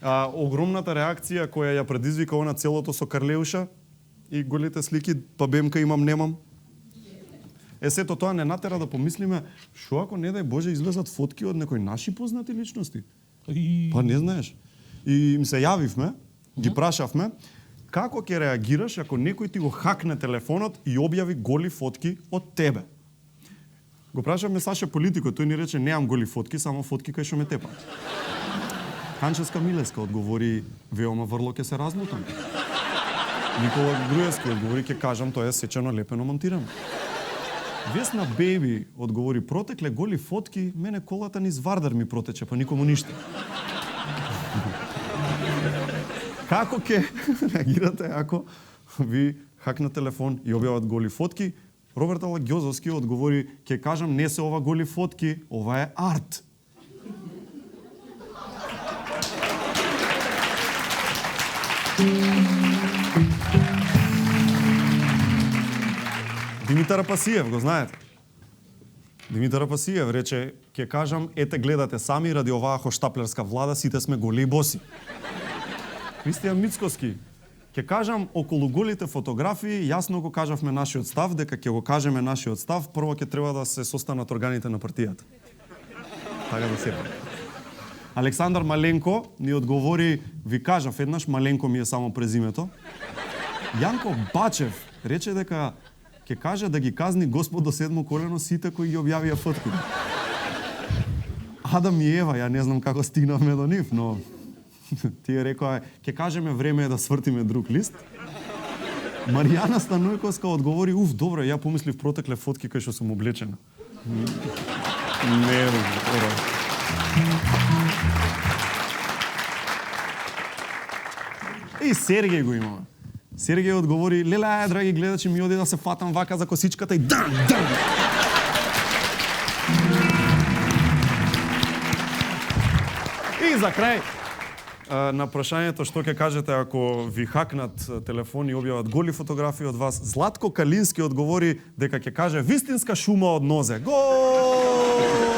Огромната реакција која ја предизвика она целото со Карлеуша и голите слики, па бемка имам, немам. Сето тоа не натера да помислиме, шо ако не дај Боже излезат фотки од некои наши познати личности? Па не знаеш. И им се јавивме, ги прашавме, како ќе реагираш ако некој ти го хакне телефонот и објави голи фотки од тебе? Го прашавме Саше Политико, тој ни рече неам голи фотки, само фотки кај што ме тепат. Ханческа Милеска одговори, веома врло ќе се разлутам. Никола Груевски одговори, ќе кажам, тоа е сечено, лепено, монтирано. Весна Бејби одговори, протекле голи фотки, мене колата низ Вардар ми протече, па никому ништо. Како ќе реагирате ако ви хакнат телефон и објават голи фотки? Роберт Алагјозовски одговори, ќе кажам, не се ова голи фотки, ова е арт. Димитар Апасиев, го знаете? Димитар Апасиев рече, ќе кажам, ете гледате сами, ради оваа хоштаплерска влада, сите сме голи и боси. Кристијан Мицкоски, ќе кажам, околу голите фотографии, јасно го кажавме нашиот став, дека ќе го кажеме нашиот став, прво ќе треба да се состанат органите на партијата. Така да се. Александар Маленко ни одговори, ви кажав еднаш, Маленко ми е само презимето. Јанко Бачев рече дека ќе каже да ги казни Господ до седмо колено сите кои ги објавија фотките. Адам и Ева, ја не знам како стигнавме до нив, но тие рекоа, ќе кажеме време е да свртиме друг лист. Маријана Станојковска одговори, добро, ја помислив протекле фотки кај што сум облечена. Не, И Сергеј го имаме. Сергеј одговори, леле, драги гледачи, ми оди да се фатам вака за косичката и дан. И за крај, на прашањето што ќе кажете ако ви хакнат телефон и објават голи фотографии од вас, Златко Калински одговори дека ќе каже вистинска шума од нозе. Гол!